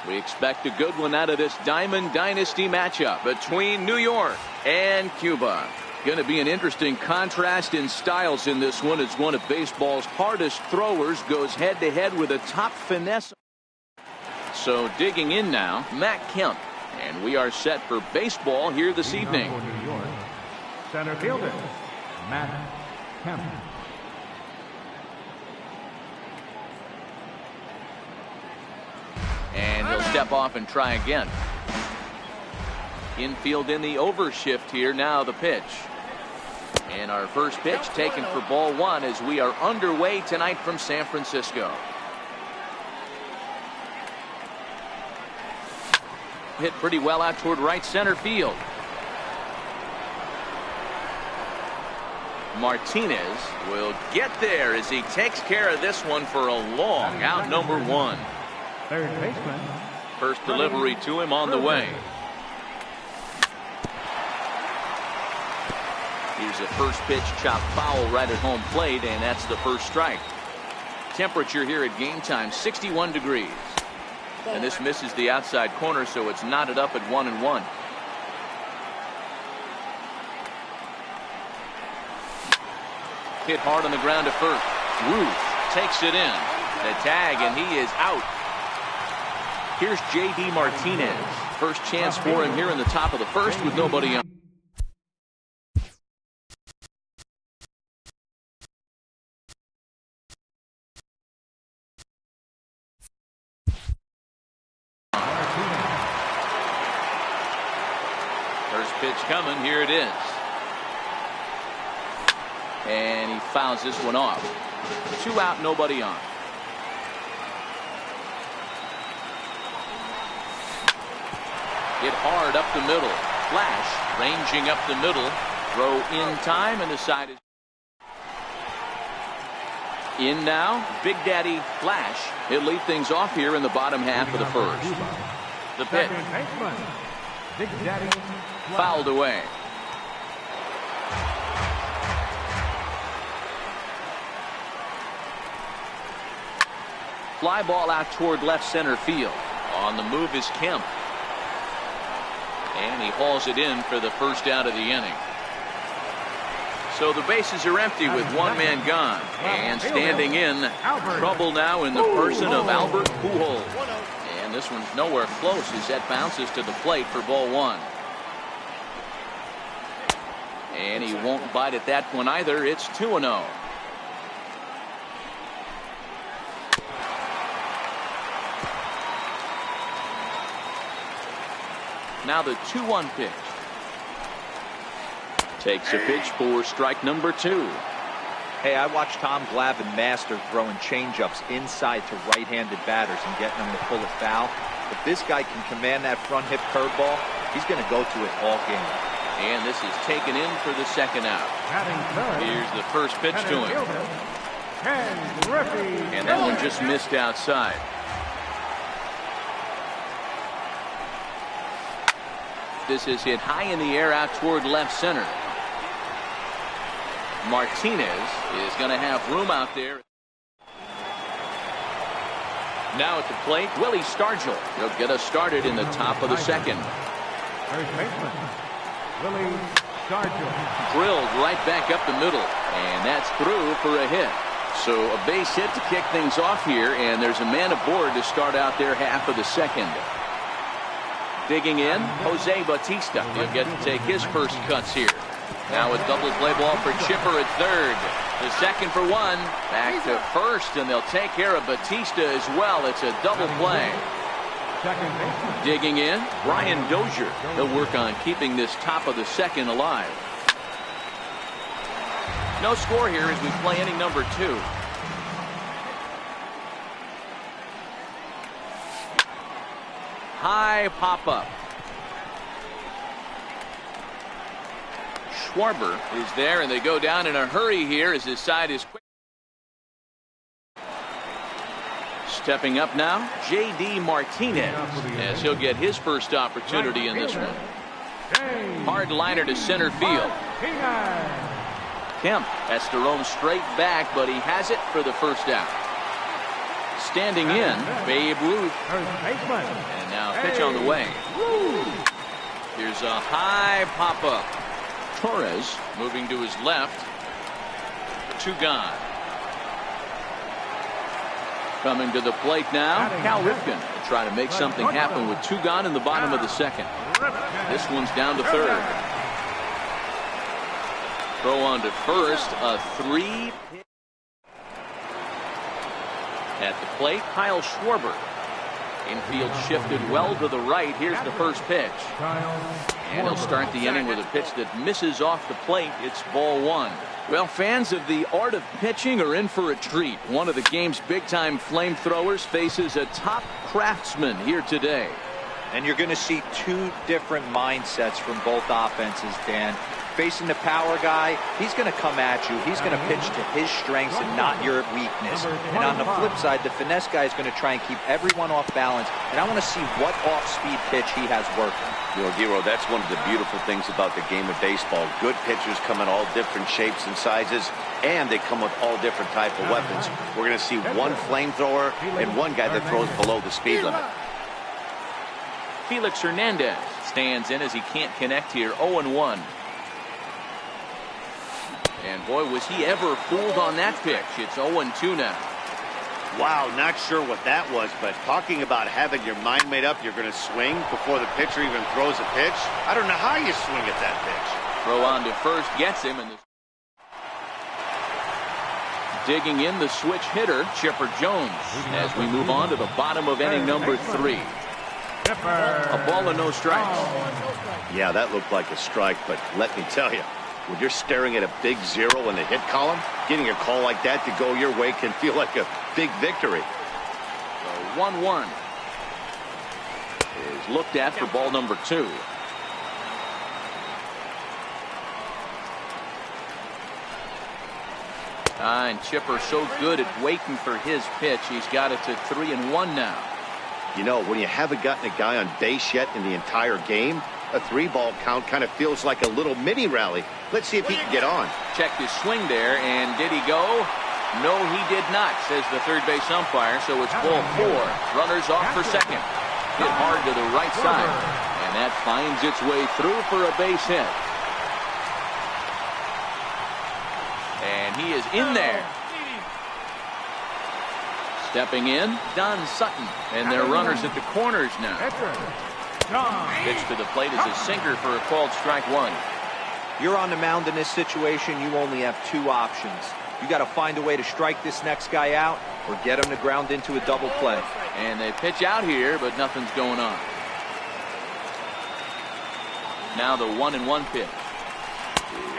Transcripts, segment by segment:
We expect a good one out of this Diamond Dynasty matchup between New York and Cuba. Going to be an interesting contrast in styles in this one, as one of baseball's hardest throwers goes head-to-head with a top finesse. So digging in now, Matt Kemp. And we are set for baseball here this evening. For New York, center fielder, Matt Kemp. And he'll step off and try again. Infield in the overshift here. Now the pitch. And our first pitch taken for ball one as we are underway tonight from San Francisco. Hit pretty well out toward right center field. Martinez will get there as he takes care of this one for a long out, number one. Third baseman. First delivery to him on the way. Here's a first pitch chopped foul right at home plate, and that's the first strike. Temperature here at game time 61 degrees. And this misses the outside corner, so it's knotted up at 1-1. Hit hard on the ground to first. Ruth takes it in. The tag, and he is out. Here's J.D. Martinez. First chance for him here in the top of the first with nobody on. First pitch coming. Here it is. And he fouls this one off. 2 out, nobody on. Hit hard up the middle. Flash ranging up the middle. Throw in time, and the side is in now. Big Daddy Flash. He'll lead things off here in the bottom half of the first. The pitch. Big Daddy fouled away. Fly ball out toward left center field. On the move is Kemp. And he hauls it in for the first out of the inning. So the bases are empty with one man gone. And standing in, trouble now in the person of Albert Pujols. And this one's nowhere close as that bounces to the plate for ball one. And he won't bite at that one either. It's 2-0. Now the 2-1 pitch. Takes a pitch for strike number 2. Hey, I watched Tom Glavine master throwing changeups inside to right-handed batters and getting them to pull it foul. If this guy can command that front hip curveball, he's going to go to it all game. And this is taken in for the second out. Here's the first pitch to him. And that one just missed outside. This is hit high in the air out toward left center. Martinez is going to have room out there. Now at the plate, Willie Stargell. He'll get us started in the top of the second. First baseman, Willie Stargell. Drilled right back up the middle, and that's through for a hit. So a base hit to kick things off here, and there's a man aboard to start out their half of the second. Digging in, Jose Bautista. He'll get to take his first cuts here. Now a double play ball for Chipper at third. The second for one. Back to first, and they'll take care of Bautista as well. It's a double play. Digging in, Brian Dozier. He'll work on keeping this top of the second alive. No score here as we play inning number 2. High pop-up. Schwarber is there, and they go down in a hurry here as his side is quick. Stepping up now, J.D. Martinez, as he'll get his first opportunity in this one. Hard liner to center field. Kemp has to roam straight back, but he has it for the first out. Standing in, Babe Ruth. pitch on the way. Here's a high pop-up. Torres moving to his left. 2 gone. Coming to the plate now, Cal Ripken trying to make something happen with 2 gone in the bottom of the second. This one's down to third. Throw on to first, a 3. At the plate, Kyle Schwarber. Infield shifted well to the right. Here's the first pitch. And he'll start the inning with a pitch that misses off the plate. It's ball 1. Well, fans of the art of pitching are in for a treat. One of the game's big-time flamethrowers faces a top craftsman here today. And you're going to see 2 different mindsets from both offenses, Dan. Facing the power guy, he's going to come at you. He's going to pitch to his strengths and not your weakness. And on the flip side, the finesse guy is going to try and keep everyone off balance. And I want to see what off-speed pitch he has working. You know, Giro, that's one of the beautiful things about the game of baseball. Good pitchers come in all different shapes and sizes, and they come with all different type of weapons. We're going to see one flamethrower and one guy that throws below the speed limit. Felix Hernandez stands in as he can't connect here. 0-1. And boy, was he ever fooled on that pitch. It's 0-2 now. Wow, not sure what that was, but talking about having your mind made up, you're going to swing before the pitcher even throws a pitch. I don't know how you swing at that pitch. Throw on to first, gets him. And digging in the switch hitter, Chipper Jones, as we move on to the bottom of inning number 3. A ball and no strikes. Yeah, that looked like a strike, but let me tell you, when you're staring at a big 0 in the hit column, getting a call like that to go your way can feel like a big victory. The 1-1 is looked at for ball number 2. And Chipper so good at waiting for his pitch. He's got it to 3-1 now. You know, when you haven't gotten a guy on base yet in the entire game, a 3-ball count kind of feels like a little mini rally. Let's see if he can get on. Checked his swing there, and did he go? No, he did not, says the third base umpire, so it's ball 4. Runners off for second. Hit hard to the right side, and that finds its way through for a base hit. And he is in there. Stepping in, Don Sutton, and their runners at the corners now. Pitch to the plate is a sinker for a called strike 1. You're on the mound in this situation. You only have 2 options. You got to find a way to strike this next guy out or get him to ground into a double play. And they pitch out here, but nothing's going on. Now the 1-1 pitch.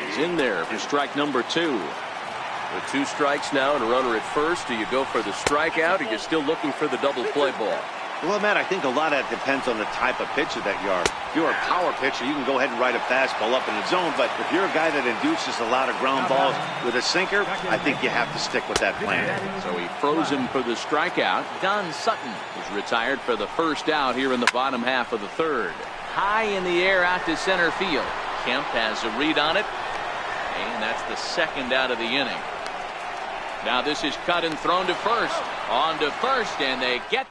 He's in there for strike number 2. With 2 strikes now and a runner at first, do you go for the strikeout or you're still looking for the double play ball? Well, Matt, I think a lot of that depends on the type of pitcher that you are. If you're a power pitcher, you can go ahead and ride a fastball up in the zone. But if you're a guy that induces a lot of ground balls with a sinker, I think you have to stick with that plan. So he froze him for the strikeout. Don Sutton is retired for the first out here in the bottom half of the 3rd. High in the air out to center field. Kemp has a read on it. And that's the 2nd out of the inning. Now this is cut and thrown to first. On to first, and they get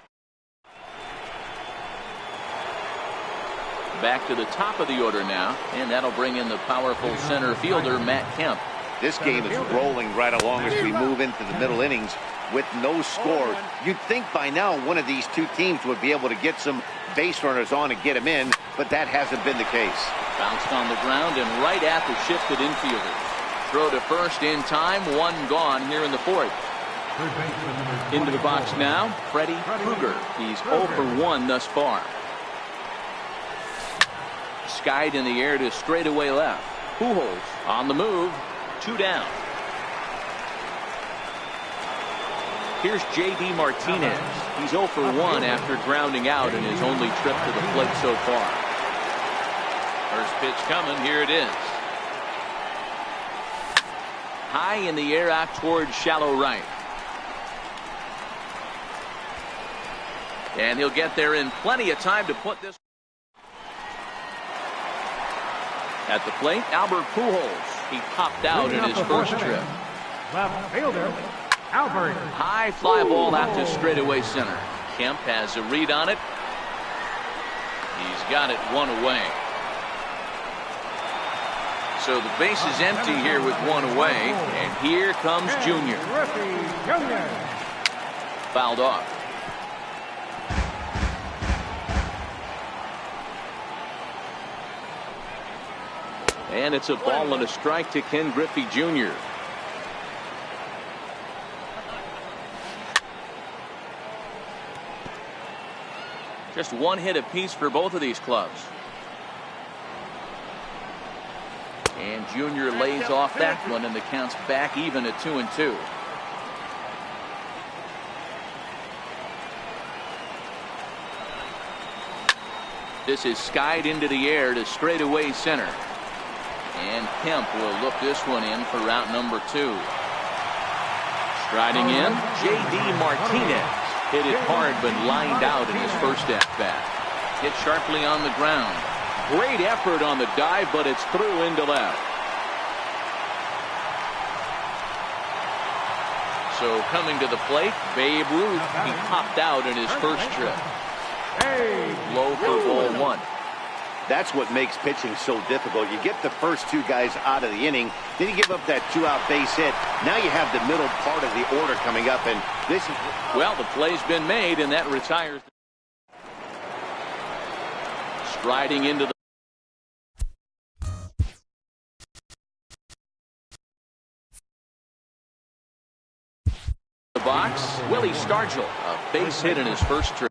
back to the top of the order now, and that'll bring in the powerful center fielder Matt Kemp. This game is rolling right along as we move into the middle innings with no score. You'd think by now one of these 2 teams would be able to get some base runners on and get them in, but that hasn't been the case. Bounced on the ground and right at the shifted infielders. Throw to first in time, 1 gone here in the 4th. Into the box now, Freddie Krueger. He's 0 for 1 thus far. Skied in the air to straightaway left. Pujols on the move. 2 down. Here's J.D. Martinez. He's 0 for 1 after grounding out in his only trip to the plate so far. First pitch coming. Here it is. High in the air out towards shallow right. And he'll get there in plenty of time to put this. At the plate, Albert Pujols. He popped out in his first trip. Left fielder, Albert. High fly ball out to straightaway center. Kemp has a read on it. He's got it one away. So the base is empty here with one away, and here comes Junior. Fouled off. And it's a ball and a strike to Ken Griffey Jr. Just one hit apiece for both of these clubs. And Junior lays off that one, and the count's back even at 2-2. This is skied into the air to straightaway center. And Kemp will look this one in for route number 2. Striding in, J.D. Martinez. Hit it hard but lined out in his first at-bat. Hit sharply on the ground. Great effort on the dive, but it's through into left. So coming to the plate, Babe Ruth. He popped out in his first trip. Low for ball 1. That's what makes pitching so difficult. You get the first 2 guys out of the inning, then you give up that 2-out base hit. Now you have the middle part of the order coming up, and this is... Well, the play's been made, and that retires. Striding into the box, Willie Stargell, a base hit in his first trip.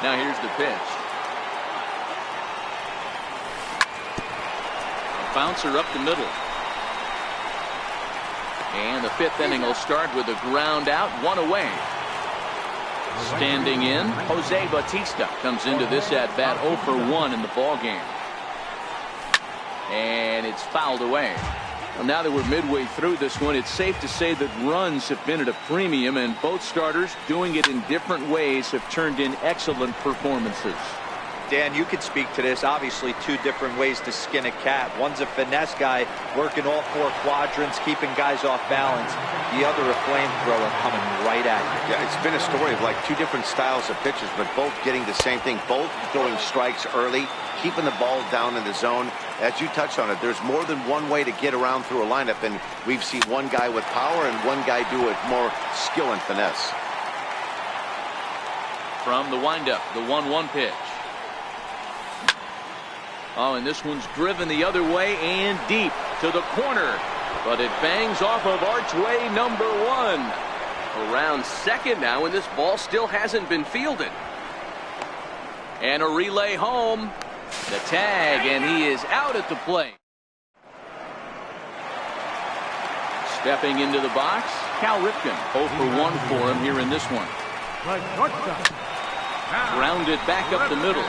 Now here's the pitch. A bouncer up the middle. And the 5th inning will start with a ground out, 1 away. Standing in, Jose Bautista comes into this at bat 0 for 1 in the ball game. And it's fouled away. Well, now that we're midway through this one, it's safe to say that runs have been at a premium, and both starters, doing it in different ways, have turned in excellent performances. Dan, you could speak to this. Obviously, 2 different ways to skin a cat. One's a finesse guy, working all 4 quadrants, keeping guys off balance. The other, a flamethrower coming right at you. Yeah, it's been a story of like 2 different styles of pitchers, but both getting the same thing. Both throwing strikes early, keeping the ball down in the zone. As you touched on it, there's more than one way to get around through a lineup, and we've seen one guy with power and one guy do it more skill and finesse. From the windup, the 1-1 pitch. Oh, and this one's driven the other way and deep to the corner, but it bangs off of archway number 1. Around second now, and this ball still hasn't been fielded. And a relay home. The tag, and he is out at the plate. Stepping into the box, Cal Ripken. 0 for 1 for him here in this one. Grounded back up the middle.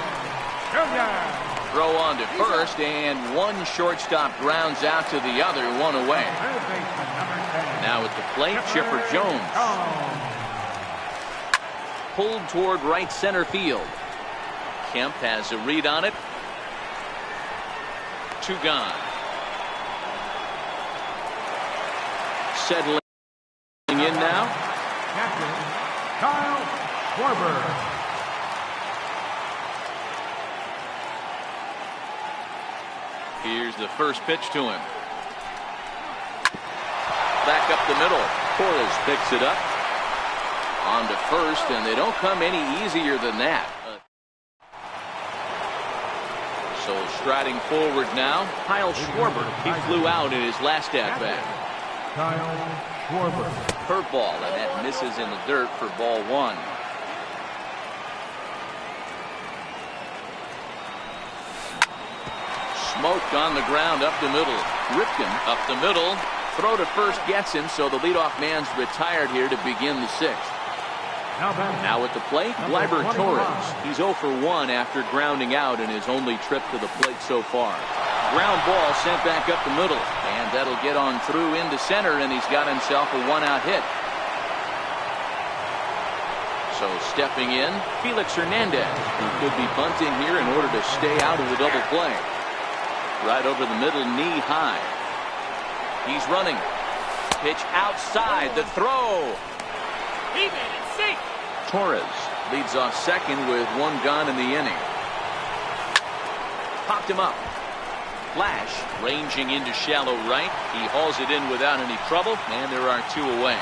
Throw on to first, and one shortstop grounds out to the other, 1 away. Now at the plate, Chipper Jones. Pulled toward right center field. Kemp has a read on it. 2 gone. Settling in now. Captain Kyle Schwarber. Here's the first pitch to him. Back up the middle. Torres picks it up. On to first, and they don't come any easier than that. So striding forward now, Kyle Schwarber. He flew out in his last at-bat. Kyle Schwarber. Curveball, and that misses in the dirt for ball 1. Smoked on the ground up the middle. Ripken up the middle. Throw to first gets him, so the leadoff man's retired here to begin the 6th. Now at the plate, Gleyber Torres. He's 0 for 1 after grounding out in his only trip to the plate so far. Ground ball sent back up the middle, and that'll get on through into center, and he's got himself a 1-out hit. So stepping in, Felix Hernandez, who could be bunting here in order to stay out of the double play. Right over the middle, knee high. He's running. Pitch outside. The throw. He made it sink. Torres leads off second with one gone in the inning. Popped him up. Flash ranging into shallow right. He hauls it in without any trouble, and there are two away.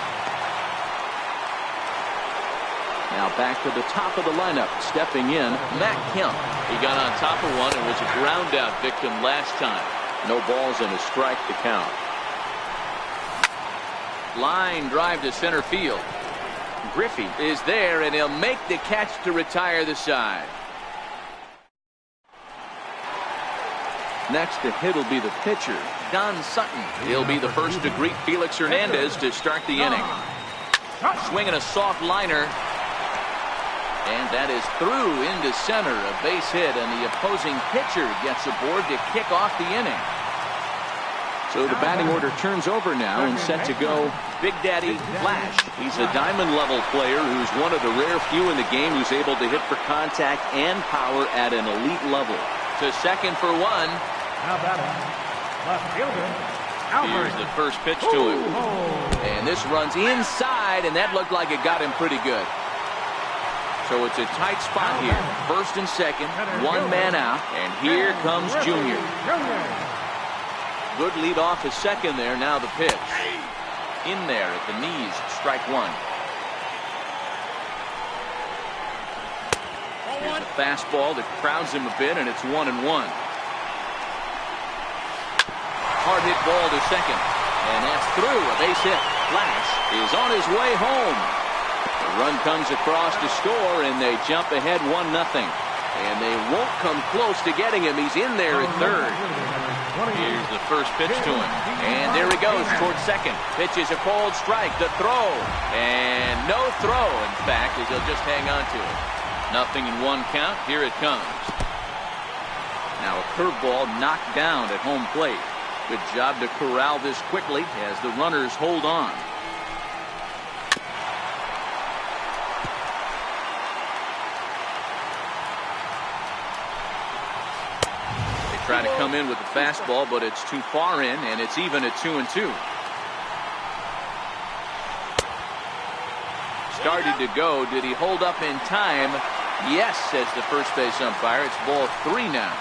Now back to the top of the lineup. Stepping in, Matt Kemp. He got on top of one and was a ground out victim last time. No balls and a strike to count. Line drive to center field. Griffey is there, and he'll make the catch to retire the side. Next to hit will be the pitcher, Don Sutton. He'll be the first to greet Felix Hernandez to start the inning. Swinging a soft liner. And that is through into center. A base hit, and the opposing pitcher gets aboard to kick off the inning. So the batting order turns over now and set to go Big Daddy Flash. He's a diamond level player who's one of the rare few in the game who's able to hit for contact and power at an elite level. To second for one. Now batting, left fielder, Here's the first pitch to him. And this runs inside, and that looked like it got him pretty good. So it's a tight spot here. First and second, one man out, and here comes Junior. Good lead off his second there. Now the pitch. In there at the knees, strike one. Here's a fastball that crowds him a bit, and it's 1-1. Hard hit ball to second, and that's through. A base hit. Flash is on his way home. The run comes across to score, and they jump ahead 1-0. And they won't come close to getting him. He's in there at third. Here's the first pitch to him. And there he goes towards second. Pitch is a cold strike. The throw. And no throw, in fact, as he'll just hang on to it. Nothing in one count. Here it comes. Now a curveball knocked down at home plate. Good job to corral this quickly as the runners hold on. They try to come in with the fastball, but it's too far in, and it's even at 2-2. Started to go. Did he hold up in time? Yes, says the first base umpire. It's ball 3 now.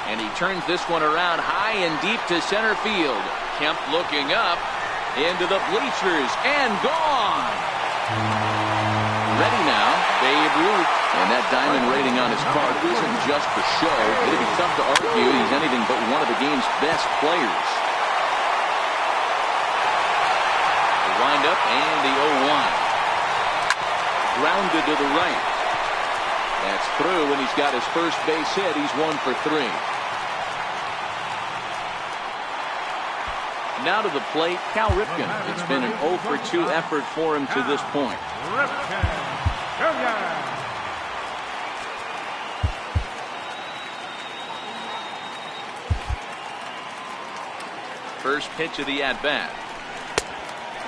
And he turns this one around high and deep to center field. Kemp looking up into the bleachers and gone. Ready now, Babe Ruth. And that diamond rating on his card isn't just for show. It'd be tough to argue he's anything but one of the game's best players. The windup and the 0-1. Grounded to the right. That's through, and he's got his first base hit. He's 1 for 3. Now to the plate, Cal Ripken. It's been an 0 for 2 effort for him to this point. First pitch of the at-bat.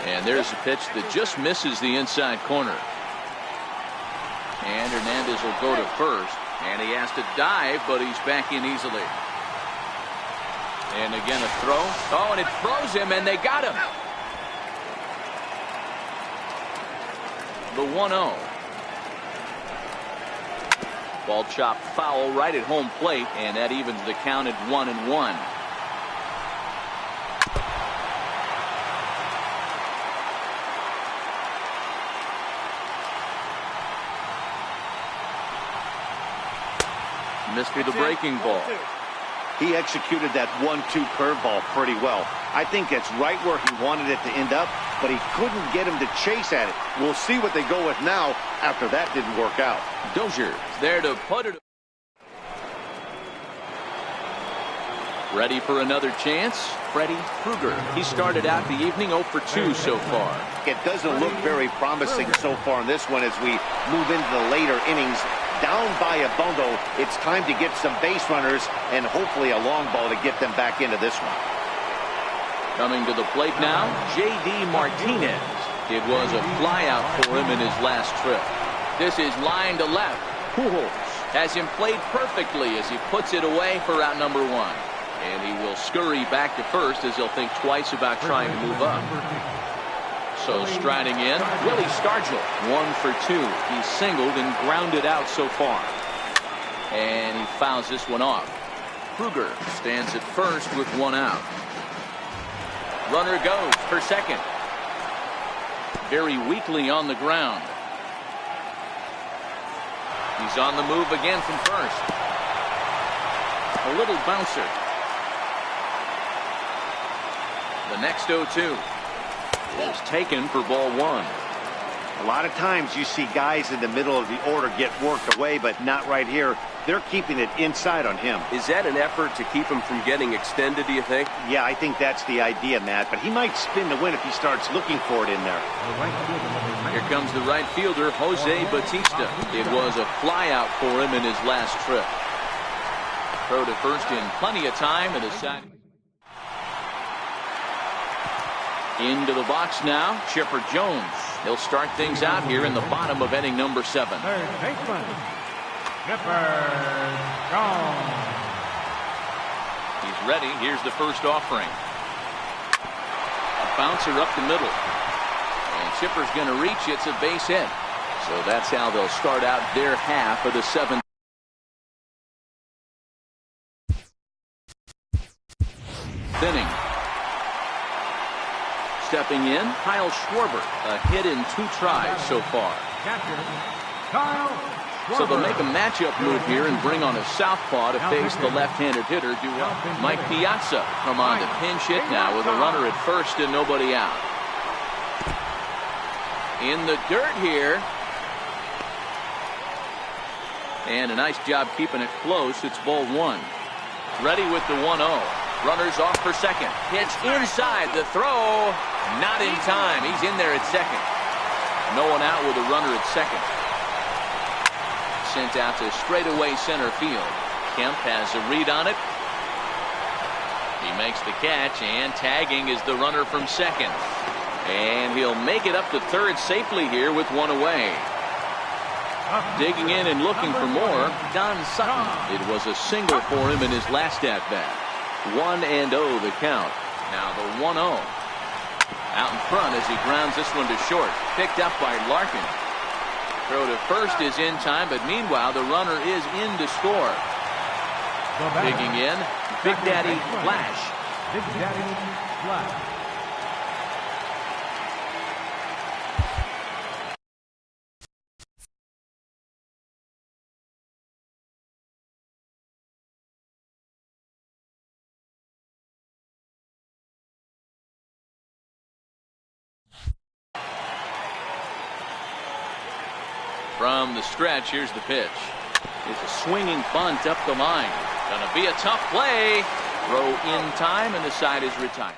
And there's a pitch that just misses the inside corner. And Hernandez will go to first. And he has to dive, but he's back in easily. And again a throw. Oh, and it froze him, and they got him. The 1-0. Ball chopped foul right at home plate, and that evens the count at 1-1. Missed the breaking ball. He executed that 1-2 curveball pretty well. I think it's right where he wanted it to end up, but he couldn't get him to chase at it. We'll see what they go with now after that didn't work out. Dozier there to put it. Ready for another chance? Freddie Krueger. He started out the evening 0 for 2 so far. It doesn't look very promising so far in this one as we move into the later innings. Down by a bundle, it's time to get some base runners and hopefully a long ball to get them back into this one. Coming to the plate now, J.D. Martinez. It was a flyout for him in his last trip. This is line to left. Pujols has him played perfectly as he puts it away for out number 1. And he will scurry back to first as he'll think twice about trying to move up. So striding in, Willie Stargell, 1 for 2. He's singled and grounded out so far. And he fouls this one off. Kruger stands at first with 1 out. Runner goes for second. Very weakly on the ground. He's on the move again from first. A little bouncer. The next 0-2 is taken for ball 1. A lot of times you see guys in the middle of the order get worked away, but not right here. They're keeping it inside on him. Is that an effort to keep him from getting extended, do you think? Yeah, I think that's the idea, Matt. But he might spin to win if he starts looking for it in there. Here comes the right fielder, Jose Bautista. It was a flyout for him in his last trip. Throw to first in plenty of time, and the side. Into the box now, Chipper Jones. He'll start things out here in the bottom of inning number 7. Third baseman, Chipper Jones. He's ready. Here's the first offering. A bouncer up the middle. And Chipper's going to reach. It's a base hit. So that's how they'll start out their half of the 7th. Inning. Stepping in, Kyle Schwarber. A hit in 2 tries so far. Kyle Schwarber. So they'll make a matchup move here and bring on a southpaw to face the left-handed hitter, Mike Piazza. Come on to pinch hit now with a runner at first and nobody out. In the dirt here. And a nice job keeping it close. It's ball 1. Ready with the 1-0. Runners off for second. Pitch inside. The throw. Not in time. He's in there at second. No one out with a runner at second. Sent out to straightaway center field. Kemp has a read on it. He makes the catch, and tagging is the runner from second. And he'll make it up to third safely here with 1 away. Digging in and looking for more, Don Sutton. It was a single for him in his last at-bat. 1-0 the count. Now the 1-0. Out in front as he grounds this one to short. Picked up by Larkin. Throw to first is in time, but meanwhile the runner is in to score. Digging in, Big Daddy Flash. Big Daddy Flash. From the stretch, here's the pitch. It's a swinging bunt up the line. Gonna be a tough play. Throw in time, and the side is retired.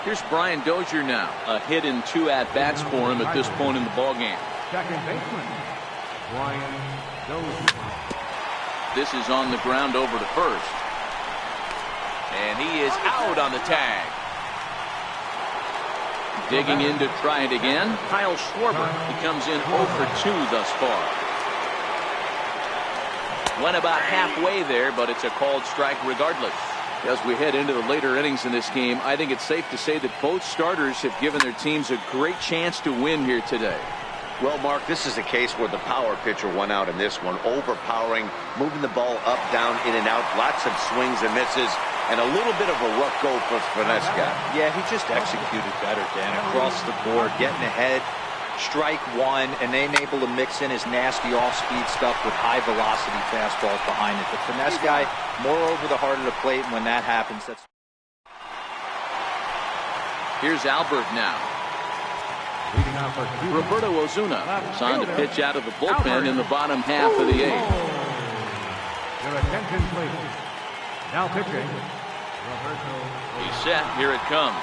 Here's Brian Dozier now. A hit in 2 at-bats for him at this point in the ballgame. Second baseman, Brian Dozier. This is on the ground over to first. And he is out on the tag. Digging in to try it again, Kyle Schwarber. He comes in 0 for 2 thus far. Went about halfway there, but it's a called strike regardless. As we head into the later innings in this game, I think it's safe to say that both starters have given their teams a great chance to win here today. Well, Mark, this is a case where the power pitcher won out in this one. Overpowering, moving the ball up, down, in and out. Lots of swings and misses. And a little bit of a rough go for finesse guy. Yeah, he just executed better, Dan, across the board, getting ahead, strike 1, and then able to mix in his nasty off-speed stuff with high-velocity fastballs behind it. The finesse guy, more over the heart of the plate, and when that happens, that's... Here's Albert now. Roberto Ozuna is on to pitch out of the bullpen in the bottom half of the 8th. Your attention, please. Now pitching, Roberto. He's set. Here it comes.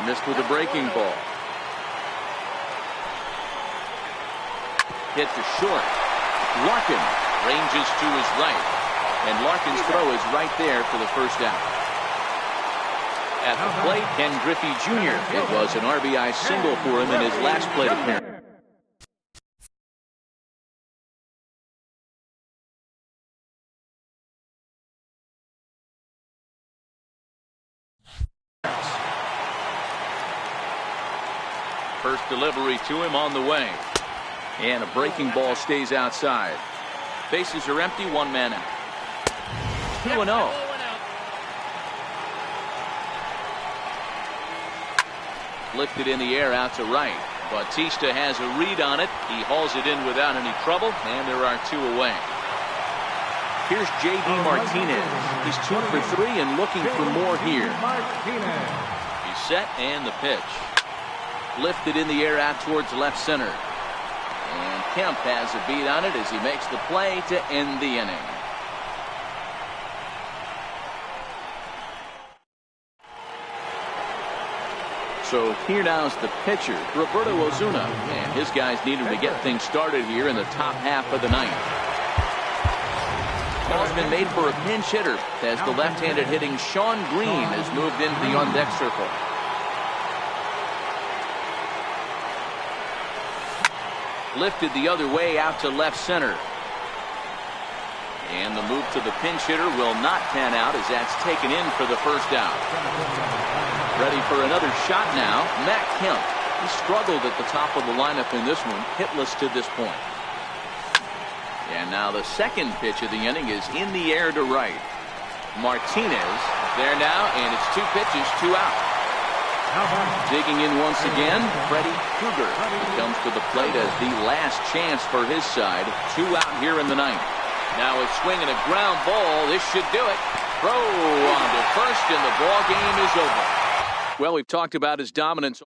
Missed with a breaking ball. Hit to short. Larkin ranges to his right. And Larkin's throw is right there for the first out. At the plate, Ken Griffey Jr. It was an RBI single for him in his last plate appearance. First delivery to him on the way. And a breaking ball stays outside. Bases are empty, one man out. 2-0. Lifted in the air out to right. Bautista has a read on it. He hauls it in without any trouble, and there are 2 away. Here's J.D. Martinez. He's 2 for 3 and looking for more here. He's set and the pitch. Lifted in the air out towards left center. And Kemp has a beat on it as he makes the play to end the inning. So here now's the pitcher, Roberto Osuna. And his guys need him to get things started here in the top half of the ninth. Ball's been made for a pinch hitter as the left-handed hitting Sean Green has moved into the on-deck circle. Lifted the other way out to left center. And the move to the pinch hitter will not pan out as that's taken in for the first out. Ready for another shot now, Matt Kemp. He struggled at the top of the lineup in this one, hitless to this point. And now the second pitch of the inning is in the air to right. Martinez there now, and it's 2 pitches, 2 out. Digging in once again, Freddie Krueger. He comes to the plate as the last chance for his side. 2 out here in the ninth. Now a swing and a ground ball. This should do it. Throw on to first, and the ball game is over. Well, we've talked about his dominance.